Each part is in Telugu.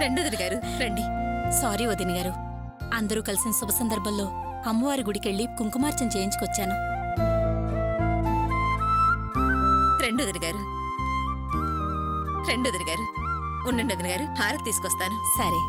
రెండోదిని గారు రండి. సారీ వదిన గారు, అందరూ కలిసిన శుభ సందర్భంలో అమ్మవారి గుడికెళ్ళి కుంకుమార్చన చేయించుకొచ్చాను. రెండోదిని గారు ఉండండి వదిన గారు, హారతి తీసుకొస్తాను. సరే.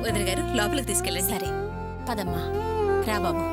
వదిన గారు లోపలికి తీసుకెళ్ళండి. సరే పదమ్మా, రా బాబు.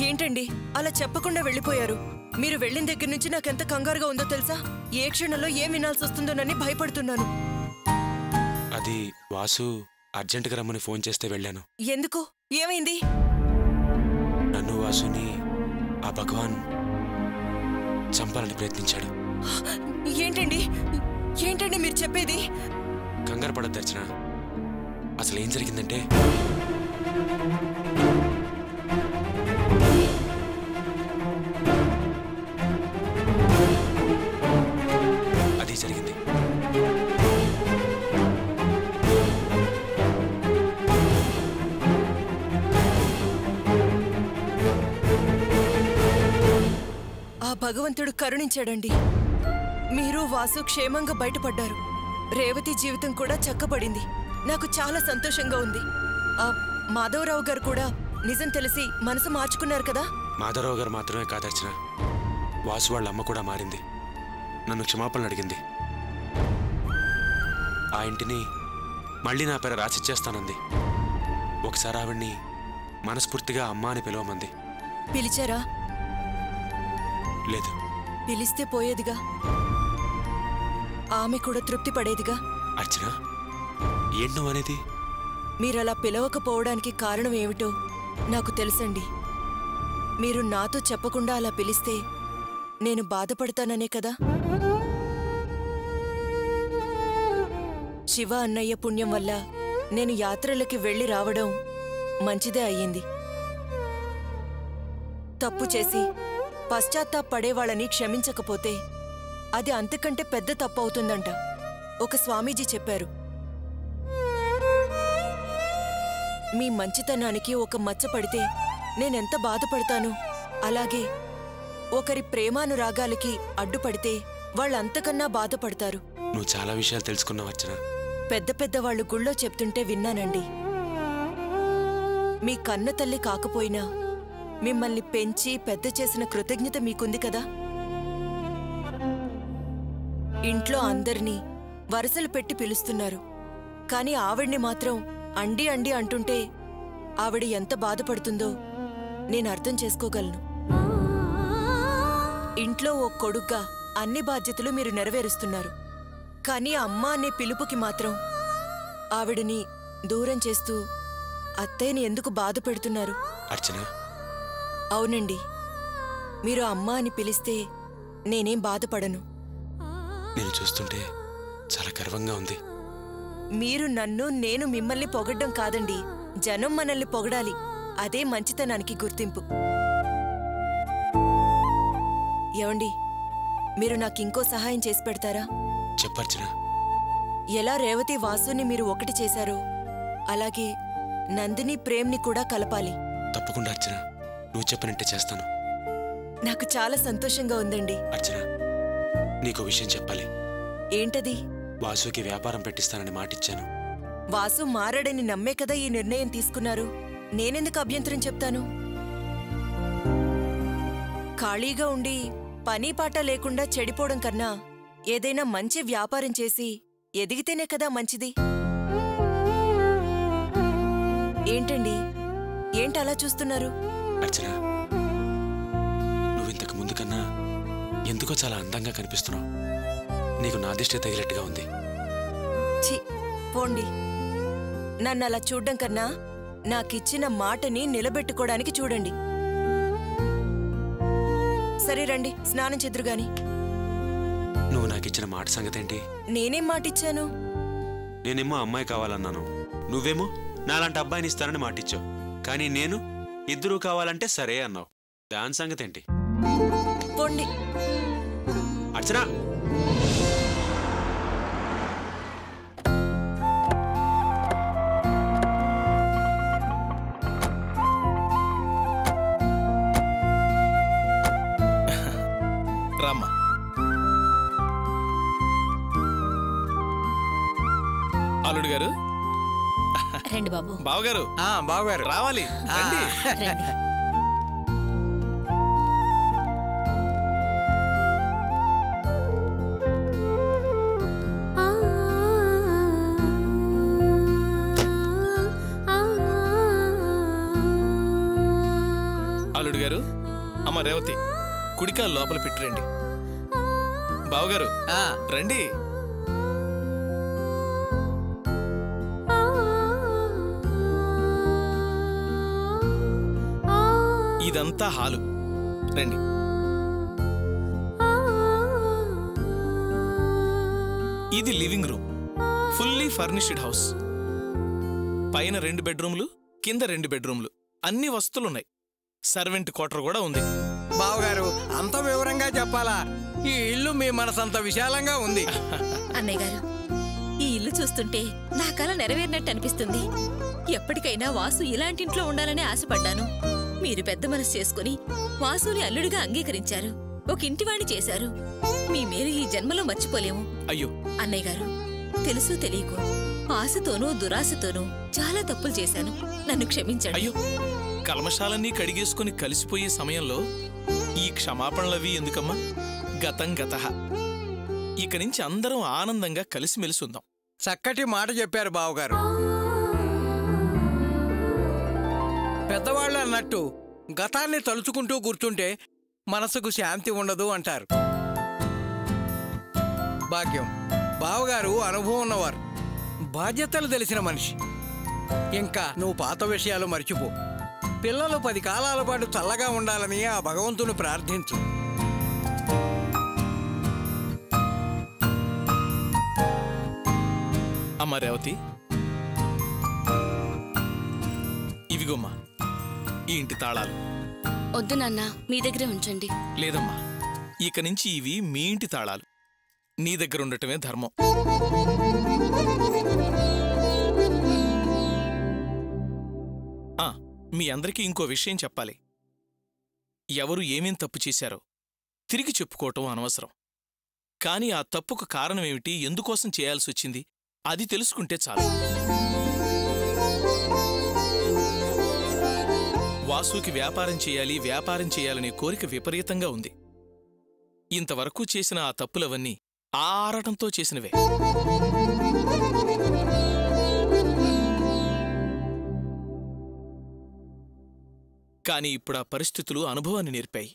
ఏంటండి అలా చెప్పకుండా వెళ్ళిపోయారు? మీరు వెళ్ళిన దగ్గర నుంచి నాకెంత కంగారుగా ఉందో తెలుసా? ఏ క్షణంలో ఏం వినాల్సి వస్తుందోనని భయపడుతున్నాను. అది వాసు అర్జెంటుగా రమ్మని ఫోన్ చేస్తే వెళ్ళాను. ఎందుకు? ఏమైంది? నన్ను వాసుని ఆ భగవాన్ చంపాలని ప్రయత్నించాడు. ఏంటండి మీరు చెప్పేది? కంగారు పడద్దు అర్చన. అసలు ఏం జరిగిందంటే, అది జరిగింది. ఆ భగవంతుడు కరుణించాడండి. మీరు వాసు క్షేమంగా బయటపడ్డారు. రేవతి జీవితం కూడా చక్కబడింది. నాకు చాలా సంతోషంగా ఉంది. ఆ మాధవరావు గారు కూడా నిజం తెలిసి మనసు మార్చుకున్నారు కదా? మాధవరావు గారు మాత్రమే కాదర్చన, వాసు వాళ్ళ అమ్మ కూడా మారింది. నన్ను క్షమాపణలు అడిగింది. ఆ ఇంటిని మళ్ళీ నా పేర రాసిచ్చేస్తానంది. ఒకసారి ఆవిడ్ని మనస్ఫూర్తిగా అమ్మ అని పిలవమంది. పిలిచారా? లేదు. పిలిస్తే పోయేదిగా, ఆమె కూడా తృప్తి పడేదిగా. అర్చన, ఏంటి నువ్వు అనేది? మీరలా పిలవకపోవడానికి కారణం ఏమిటో నాకు తెలుసండి. మీరు నాతో చెప్పకుండా అలా పిలిస్తే నేను బాధపడతాననే కదా. శివ అన్నయ్య పుణ్యం వల్ల నేను యాత్రలకి వెళ్ళి రావడం మంచిదే అయ్యింది. తప్పు చేసి పశ్చాత్తాపడేవాళ్ళని క్షమించకపోతే అది అంతకంటే పెద్ద తప్పు అవుతుందంట ఒక స్వామీజీ చెప్పారు. మీ మంచితనానికి ఒక మచ్చ పడితే నేనెంత బాధపడతానో, అలాగే ఒకరి ప్రేమానురాగాలకి అడ్డుపడితే వాళ్ళంతకన్నా బాధపడతారు. నువ్వు చాలా విషయాలు తెలుసుకున్నావు అర్చన. పెద్ద పెద్ద వాళ్ళు గుళ్ళో చెప్తుంటే విన్నానండి. మీ కన్న తల్లి కాకపోయినా మిమ్మల్ని పెంచి పెద్ద చేసిన కృతజ్ఞత మీకుంది కదా. ఇంట్లో అందరినీ వరసలు పెట్టి పిలుస్తున్నారు, కానీ ఆవిడ్ని మాత్రం అండి అండి అంటుంటే ఆవిడ ఎంత బాధపడుతుందో నేను అర్థం చేసుకోగలను. ఇంట్లో ఓ కొడుగ్గా అన్ని బాధ్యతలు మీరు నెరవేరుస్తున్నారు, కానీ అమ్మ అనే పిలుపుకి మాత్రం ఆవిడని దూరం చేస్తూ అత్తయ్యని ఎందుకు బాధ పెడుతున్నారు? అర్చన, అవునండి, మీరు అమ్మ అని పిలిస్తే నేనేం బాధపడను. నేను చూస్తుంటే చాలా గర్వంగా ఉంది. మీరు నన్ను, నేను మిమ్మల్ని పొగడ్డం కాదండి, జనం మనల్ని పొగడాలి. అదే మంచితనానికి గుర్తింపు. ఏవండి, మీరు నాకింకో సహాయం చేసి పెడతారా? చెప్పర్చన. ఎలా రేవతి వాసుని మీరు ఒకటి చేశారో అలాగే నందిని ప్రేమ్ని కూడా కలపాలి. తప్పకుండా అర్చన, నువ్వు చెప్పినట్టే చేస్తాను. నాకు చాలా సంతోషంగా ఉందండి. అర్చన, నీకో విషయం చెప్పాలి. ఏంటది? వాసుకి వ్యాపారం పెట్టిస్తానని మాటిచ్చాను. వాసు మారడని నమ్మే కదా ఈ నిర్ణయం తీసుకున్నారు. నేనెందుకు అభ్యంతరం చెప్తాను? ఖాళీగా ఉండి పని పాట లేకుండా చెడిపోవడం కన్నా ఏదైనా మంచి వ్యాపారం చేసి ఎదిగితేనే కదా మంచిది. ఏంటండి, ఏంటి అలా చూస్తున్నారు? అర్చన, నువ్వు ఇంతకు ముందు కన్నా ఎందుకో చాలా అందంగా కనిపిస్తున్నావు. నీకు నా దిష్టి తగినట్టుగా ఉంది. ఛీ, పోండి. నన్ను అలా చూడ్డం కన్నా నాకిచ్చిన మాటని నిలబెట్టుకోవడానికి చూడండి. సరే రండి, స్నానం చెద్దురు గాని. నువ్వు నాకిచ్చిన మాట సంగతి ఏంటి? నేనేం మాటిచ్చాను? నేనేమో అమ్మాయి కావాలన్నాను, నువ్వేమో నాలాంటి అబ్బాయిని ఇస్తానని మాటిచ్చావు. కానీ నేను ఇద్దరూ కావాలంటే సరే అన్నావు. దాని సంగతి ఏంటి? పోండి. అర్చనా, రామ్మా. అల్లుడు గారు, రండి బాబు. బావగారు, బావగారు రావాలి, రండి. రండి. అల్లుడు గారు, అమ్మ రేవతి, కుడికాలు లోపల పెట్టిరండి. బావగారు రండి. ఇదంతా హాలు, రండి. ఇది living room, fully furnished house. పైన 2 బెడ్రూమ్లు, కింద 2 బెడ్రూమ్లు, అన్ని వస్తువులున్నాయి. సర్వెంట్ క్వార్టర్ కూడా ఉంది. బావగారు అంత వివరంగా చెప్పాలా? ఈ ఇల్లు మీ మనసంత విశాలంగా ఉంది. అన్నయ్య గారు, ఈ ఇల్లు చూస్తుంటే నా కల నెరవేరినట్టు అనిపిస్తుంది. ఎప్పటికైనా వాసు ఇలాంటి ఇంట్లో ఉండాలని ఆశపడ్డాను. మీరు పెద్ద మనసు చేసుకుని వాసుని అల్లుడిగా అంగీకరించారు, ఒక ఇంటివాణి చేశారు. మీ మేలు ఈ జన్మలో మర్చిపోలేము. అయ్యో అన్నయ్య గారు, తెలుసు తెలియకు ఆశతోనూ దురాశతోనూ చాలా తప్పులు చేశాను. నన్ను క్షమించండి. అయ్యో, కల్మషాలన్నీ కడిగేసుకుని కలిసిపోయే సమయంలో ఈ క్షమాపణలవి ఎందుకమ్మా? గతం గతః. ఇక నుంచి అందరం ఆనందంగా కలిసిమెలిసి ఉందాం. చక్కటి మాట చెప్పారు బావగారు. పెద్దవాళ్ళు అన్నట్టు గతాన్ని తలుచుకుంటూ కూర్చుంటే మనసుకు శాంతి ఉండదు అంటారు. భాగ్యం, బావగారు అనుభవం ఉన్నవారు, బాధ్యతలు తెలిసిన మనిషి. ఇంకా నువ్వు పాత విషయాలు మర్చిపో. పిల్లలు 10 కాలాల పాటు చల్లగా ఉండాలని ఆ భగవంతుని ప్రార్థించు. అమ్మా రేవతి, ఇవిగోమ్మా ఈ ఇంటి తాళాలు. వద్దు నాన్న, మీ దగ్గరే ఉంచండి. లేదమ్మా, ఇక నుంచి ఇవి మీ ఇంటి తాళాలు. నీ దగ్గర ఉండటమే ధర్మం. మీ అందరికీ ఇంకో విషయం చెప్పాలి. ఎవరు ఏమేం తప్పు చేశారో తిరిగి చెప్పుకోవటం అనవసరం. కానీ ఆ తప్పుకు కారణమేమిటి, ఎందుకోసం చేయాల్సొచ్చింది, అది తెలుసుకుంటే చాలు. వాసుకి వ్యాపారం చేయాలనే కోరిక విపరీతంగా ఉంది. ఇంతవరకు చేసిన ఆ తప్పులవన్నీ ఆ ఆరాటంతో చేసినవే. కాని ఇప్పుడు ఆ పరిస్థితులు అనుభవాన్ని నేర్పాయి.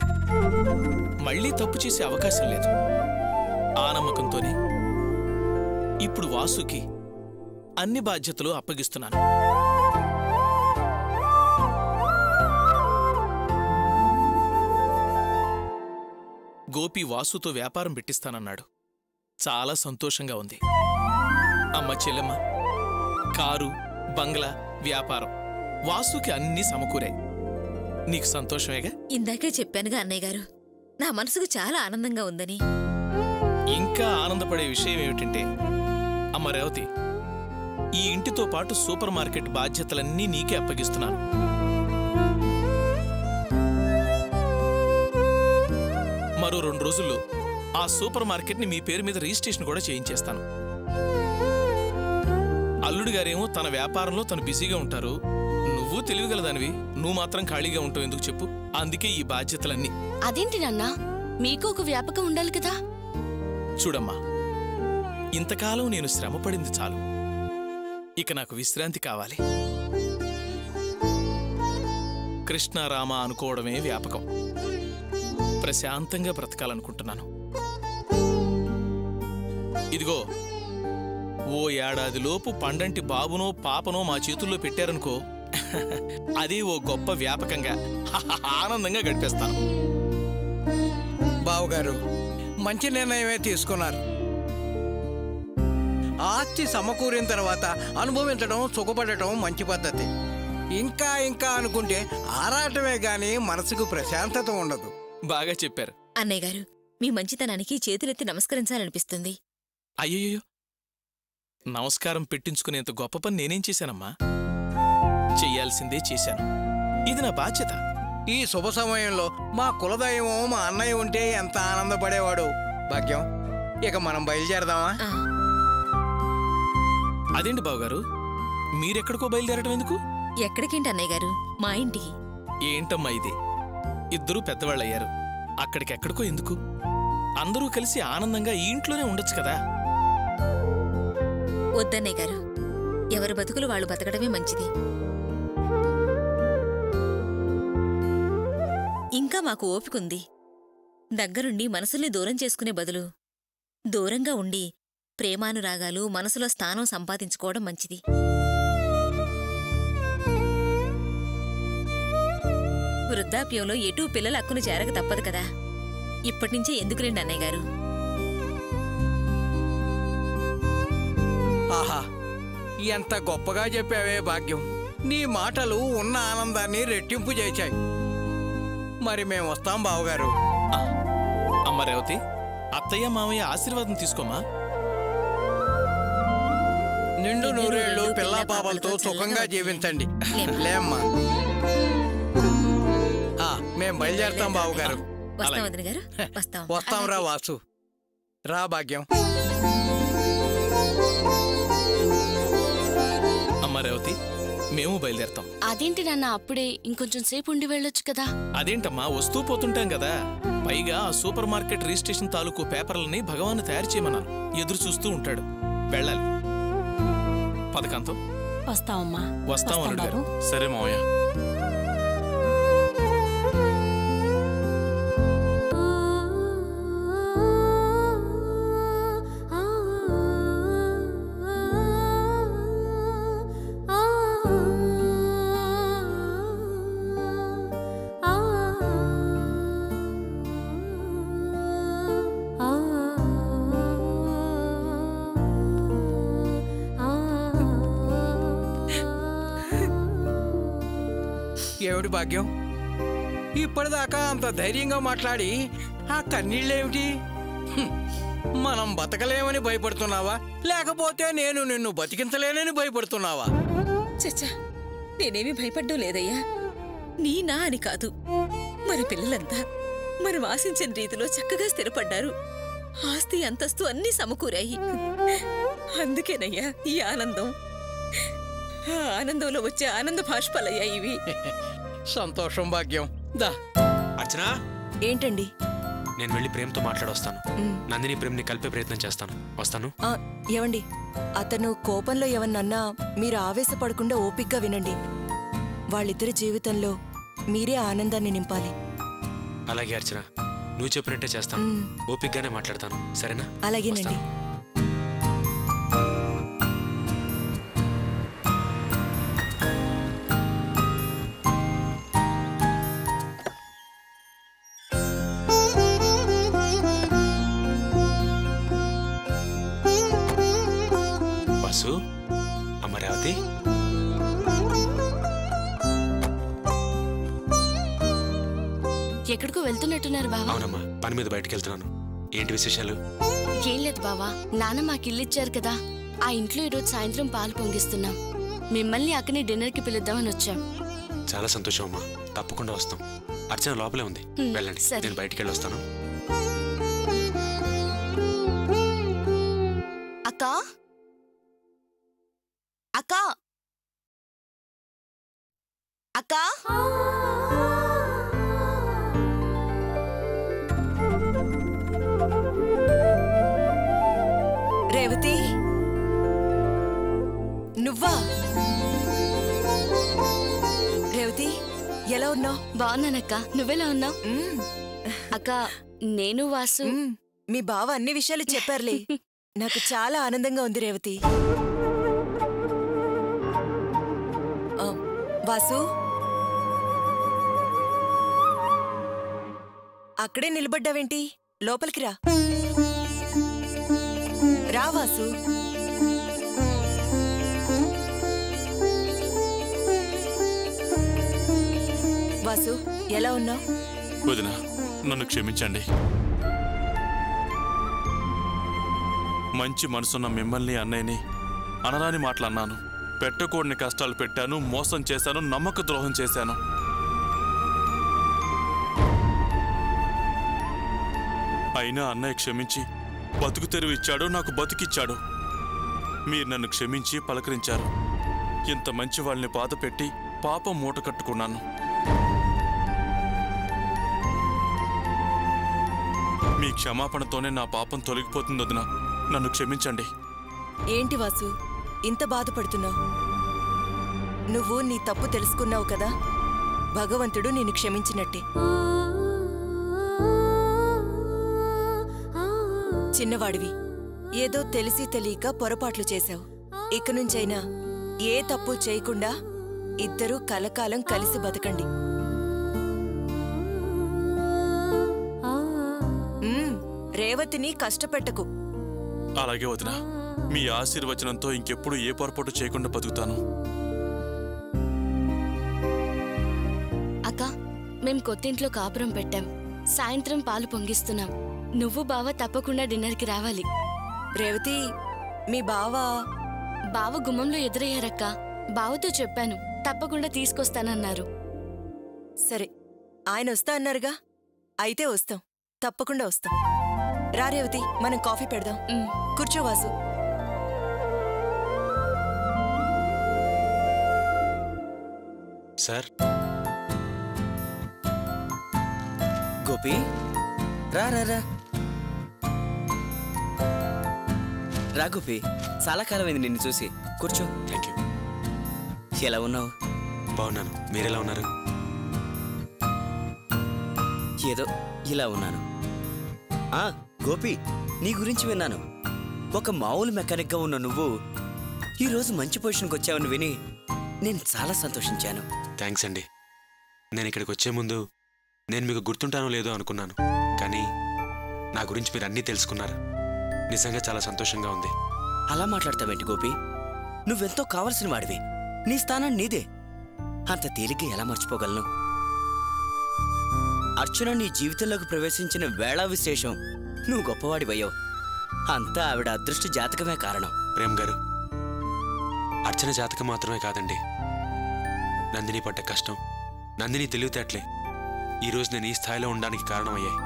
మళ్లీ తప్పు చేసే అవకాశం లేదు. ఆ నమ్మకంతోనే ఇప్పుడు వాసుకి అన్ని బాధ్యతలు అప్పగిస్తున్నాను. గోపి వాసుతో వ్యాపారం పెట్టిస్తానన్నాడు. చాలా సంతోషంగా ఉంది. అమ్మ చెల్లెమ్మ, కారు, బంగ్లా, వ్యాపారం, వాసుకి అన్నీ సమకూరాయి. నీకు సంతోషమేగా? ఇందాకే చెప్పానుగా అన్నయ్య గారు, నా మనసుకు చాలా ఆనందంగా ఉందని. ఇంకా ఆనందపడే విషయం ఏమిటంటే, అమ్మ రేవతి, ఈ ఇంటితో పాటు సూపర్ మార్కెట్ బాధ్యతలన్నీ నీకే అప్పగిస్తున్నాను. మరో 2 రోజుల్లో ఆ సూపర్ మార్కెట్ని మీ పేరు మీద రిజిస్ట్రేషన్ కూడా చేయించేస్తాను. అల్లుడు గారేమో తన వ్యాపారంలో తను బిజీగా ఉంటారు. నువ్వు తెలివిగలదానివి, నువ్వు మాత్రం ఖాళీగా ఉంటావు ఎందుకు చెప్పు? అందుకే ఈ బాధ్యతలన్నీ. అదేంటి నాన్నా, మీకు ఒక వ్యాపకం ఉండాలి కదా? చూడమ్మా, ఇంతకాలం నేను శ్రమపడింది చాలు. ఇక నాకు విశ్రాంతి కావాలి. కృష్ణ రామ అనుకోవడమే వ్యాపకం. ప్రశాంతంగా బ్రతకాలనుకుంటున్నాను. ఇదిగో, ఓ ఏడాదిలోపు పండంటి బాబునో పాపనో మా చేతుల్లో పెట్టారనుకో, అది ఓ గొప్ప వ్యాపకంగా ఆనందంగా గడిపేస్తాను. బావగారు మంచి నిర్ణయమే తీసుకున్నారు. ఆస్తి సమకూరిన తర్వాత అనుభవించడం, సుఖపడటం మంచి పద్ధతి. ఇంకా ఇంకా అనుకుంటే ఆరాటమే గాని మనసుకు ప్రశాంతత ఉండదు. బాగా చెప్పారు అన్నయ్య గారు. మీ మంచితనానికి చేతులెత్తి నమస్కరించాలనిపిస్తుంది. అయ్యయ్యో, నమస్కారం పెట్టించుకునేంత గొప్ప పని నేనేం చేశానమ్మా? చెయ్యాల్సిందే చేశాను. ఇది నా బాధ్యత. ఈ శుభ సమయంలో మా కులదైవం మా అన్నయ్య ఉంటే ఎంత ఆనందపడేవాడు. భాగ్యం, ఇక మనం బయలుదేరదామా? అదేంటి బావగారు, మీరెక్కడికో బయలుదేరటం ఎందుకు? ఎక్కడికేంటి అన్నయ్య గారు? మా ఇంటికి. ఏంటమ్మా ఇది? ఇద్దరూ పెద్దవాళ్ళయ్యారు, అక్కడికెక్కడికో ఎందుకు? అందరూ కలిసి ఆనందంగా ఈ ఇంట్లోనే ఉండొచ్చు కదా. వద్దన్నయ్య గారు, ఎవరి బతుకులు వాళ్ళు బతకడమే మంచిది. ఇంకా మాకు ఓపికంది. దగ్గరుండి మనసుల్ని దూరం చేసుకునే బదులు దూరంగా ఉండి ప్రేమానురాగాలు మనసులో స్థానం సంపాదించుకోవడం మంచిది. వృద్ధాప్యంలో ఎటూ పిల్లల హక్కును చేరక తప్పదు కదా. ఇప్పటినుంచే ఎందుకులేండి అన్నయ్య గారు. ఆహా, ఎంత గొప్పగా చెప్పావే భాగ్యం. నీ మాటలు ఉన్న ఆనందాన్ని రెట్టింపు చేశాయి. మరి మేము వస్తాం బావగారు. అమ్మ రేవతి, అత్తయ్య మామయ్య ఆశీర్వాదం తీసుకోమా. నిండు నూరేళ్లు పిల్లా పాపలతో సుఖంగా జీవించండి. లేమ్మా. మేం బయలుదేరుతాం బావగారు. వస్తాం వదిన గారు, వస్తాం. వస్తాం రా వాసు. రా భాగ్యం. అమ్మ రేవతి, మేము బయలుదేరతాం. అదేంటి నాన్న అప్పుడే? ఇంకొంచెం సేపు ఉండి వెళ్ళొచ్చు కదా. అదేంటమ్మా, వస్తూ పోతుంటాం కదా. పైగా ఆ సూపర్ మార్కెట్ రిజిస్ట్రేషన్ తాలూకు పేపర్లని భగవాన్ తయారు చేయమన్నాను. ఎదురు చూస్తూ ఉంటాడు. వెళ్ళాలి. పథకంతో వస్తామమ్మా. వస్తాం అల్లుడు గారు. బాబు. సరే మావయ్య. ఏమిటి భాగ్యం, ఇప్పటిదాకా అంత ధైర్యంగా మాట్లాడి ఆ కన్నీళ్ళేమిటి? మనం బతకలేమని భయపడుతున్నావా, లేకపోతే నేను నిన్ను బతికించలేనని భయపడుతున్నావా? చచ్చా, నేనేమీ భయపడ్డం లేదయ్యా. నీ నా అని కాదు, మన పిల్లలంతా మనం ఆశించిన రీతిలో చక్కగా స్థిరపడ్డారు. ఆస్తి అంతస్తు అన్నీ సమకూరాయి. అందుకేనయ్యా ఈ ఆనందం. ఆ ఆనందంలో వచ్చే ఆనంద భాష్పాలయ్యా ఇవి. సంతోషం భాగ్యం. దా. అర్చనా, ఏంటండి? నేను వెళ్ళి ప్రేమతో మాట్లాడొస్తాను. నందిని ప్రేమని కలిపే ప్రయత్నం చేస్తాను. వస్తాను. ఏవండి, అతను కోపంలో ఏమన్నా మీరు ఆవేశపడకుండా ఓపిగ్గా వినండి. వాళ్ళిద్దరి జీవితంలో మీరే ఆనందాన్ని నింపాలి. అలాగే అర్చన, నువ్వు చెప్పినట్టే చేస్తాను. ఓపిగ్గానే మాట్లాడతాను. సరేనా? అలాగేనండి. వాసు, అమరావతి, ఎక్కడికో వెళ్తున్నట్టున్నారు బావా. అవునమ్మా, పని మీద బయటకు వెళ్తున్నాను. ఏంటి విశేషాలు? ఏం లేదు బావా, నాన్న మాకు ఇల్లు ఇచ్చారు కదా, ఆ ఇంట్లో ఈరోజు సాయంత్రం పాలు పొంగిస్తున్నాం. మిమ్మల్ని అక్కనే డిన్నర్కి పిలుద్దామని వచ్చాం. చాలా సంతోషం అమ్మా, తప్పకుండా వస్తాం. అర్చన లోపలే ఉంది, వెళ్ళండి. సరే. నేను బయటికి వెళ్ళి వస్తాను. అక్కా, అక్కా, అక్కా. రేవతి, నువ్వా? రేవతి, ఎలా ఉన్నావు? బాగున్నానక్క, నువ్వెలా ఉన్నావు? అక్క, నేను వాసు. మీ బావ అన్ని విషయాలు చెప్పారులే. నాకు చాలా ఆనందంగా ఉంది రేవతి. వాసు, అక్కడే నిలబడ్డావేంటి? లోపలికి రా. రా వాసు. వాసు, ఎలా ఉన్నావు? వదినా, నన్ను క్షమించండి. మంచి మనసున్న మిమ్మల్ని అన్నయ్యని అనరాని మాటలన్నాను. పెట్టకూడని కష్టాలు పెట్టాను, మోసం చేశాను, నమ్మక ద్రోహం చేశాను. అయినా అన్నయ్య క్షమించి బతుకు తెరువు ఇచ్చాడు, నాకు బతుకిచ్చాడు. మీరు నన్ను క్షమించి పలకరించారు. ఇంత మంచి వాళ్ళని బాధ పెట్టి పాపం మూట కట్టుకున్నాను. మీ క్షమాపణతోనే నా పాపం తొలగిపోతుంది వదినా. నన్ను క్షమించండి. ఏంటి వాసు, ఇంత బాధపడుతున్నావు? నువ్వు నీ తప్పు తెలుసుకున్నావు కదా, భగవంతుడు నిన్ను క్షమించినట్టే. చిన్నవాడివి, ఏదో తెలిసి తెలియక పొరపాట్లు చేశావు. ఇక నుంచైనా ఏ తప్పు చేయకుండా ఇద్దరూ కలకాలం కలిసి బతకండి. రేవతిని కష్టపెట్టకు. అలాగే వదినా, మీ ఆశీర్వచనంతో ఇంకెప్పుడు ఏ పొరపాటు చేయకుండా బతుకుతాను. అక్క, మేం కొత్తింట్లో కాపురం పెట్టాం. సాయంత్రం పాలు పొంగిస్తున్నాం. నువ్వు బావ తప్పకుండా డిన్నర్కి రావాలి. రేవతి, మీ బావ గుమ్మంలో ఎదురయ్యారక్క. బావతో చెప్పాను, తప్పకుండా తీసుకొస్తానన్నారు. సరే, ఆయన వస్తా అన్నారుగా, అయితే వస్తాం, తప్పకుండా వస్తాం. రా రేవతి, మనం కాఫీ పెడదాం. కూర్చో వాసు. సార్, గోపి, రా రా రా రా గోపి, చాలా కాలమైంది నిన్ను చూసి. కూర్చో. Thank you. ఎలా ఉన్నావు? బాగున్నాను. మీరెలా ఉన్నారు? ఏదో ఇలా ఉన్నాను. గోపి, నీ గురించి విన్నాను. ఒక మామూలు మెకానిక్గా ఉన్న నువ్వు ఈరోజు మంచి పొజిషన్కి వచ్చావని విని నేను చాలా సంతోషించాను. థ్యాంక్స్ అండి. నేను ఇక్కడికి వచ్చే ముందు నేను మీకు గుర్తుంటానో లేదో అనుకున్నాను, కానీ నా గురించి మీరు అన్నీ తెలుసుకున్నారు. నిజంగా చాలా సంతోషంగా ఉంది. అలా మాట్లాడతావేంటి గోపి? నువ్వెంతో కావలసిన వాడివి. నీ స్థానం నీదే. అంత తేలిగ్గా ఎలా మర్చిపోగలను? అర్చన నీ జీవితంలోకి ప్రవేశించిన వేళ విశేషం. నువ్వు గొప్పవాడివయ్యో. అంతా ఆవిడ అదృష్ట జాతకమే కారణం. ప్రేమ్ గారు, అర్చన జాతకం మాత్రమే కాదండి, నందిని పడ్డ కష్టం, నందిని తెలివితేటలే ఈరోజు నేను ఈ స్థాయిలో ఉండడానికి కారణమయ్యాయి.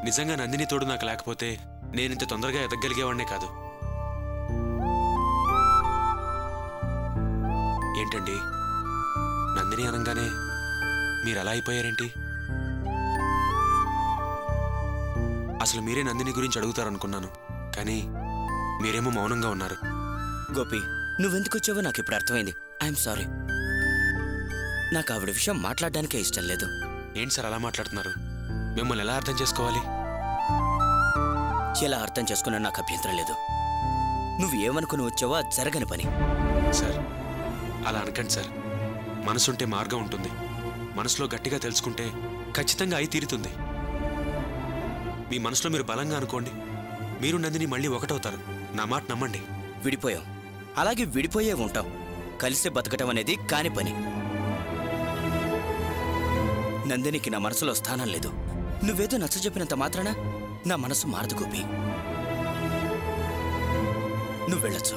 నిజంగా నందిని తోడు నాకు లేకపోతే నేనింత తొందరగా ఎదగలిగేవాడినే కాదు. ఏంటండి, నందిని అనగానే మీరు అలా అయిపోయారేంటి? అసలు మీరే నందిని గురించి అడుగుతారనుకున్నాను, కానీ మీరేమో మౌనంగా ఉన్నారు. గోపి, నువ్వెందుకు వచ్చావో నాకు ఇప్పుడు అర్థమైంది. I'm sorry. నాకు ఆవిడ విషయం మాట్లాడడానికే ఇష్టం లేదు. ఏంటి సార్ అలా మాట్లాడుతున్నారు? మిమ్మల్ని ఎలా అర్థం చేసుకోవాలి? ఎలా అర్థం చేసుకున్నా నాకు అభ్యంతరం లేదు. నువ్వు ఏమనుకుని వచ్చావో అది జరగని పని. సార్, అలా అనకండి సార్. మనసుంటే మార్గం ఉంటుంది. మనసులో గట్టిగా తెలుసుకుంటే ఖచ్చితంగా అయి తీరుతుంది. మీ మనసులో మీరు బలంగా అనుకోండి, మీరు నందిని మళ్ళీ ఒకటవుతారు. నా మాట నమ్మండి. విడిపోయాం, అలాగే విడిపోయే ఉంటాం. కలిసి బతకటం అనేది కాని పని. నందినికి నా మనసులో స్థానం లేదు. నువ్వేదో నచ్చజెప్పినంత మాత్రాన నా మనసు మారదు గోపి. నువ్వు వెళ్ళొచ్చు.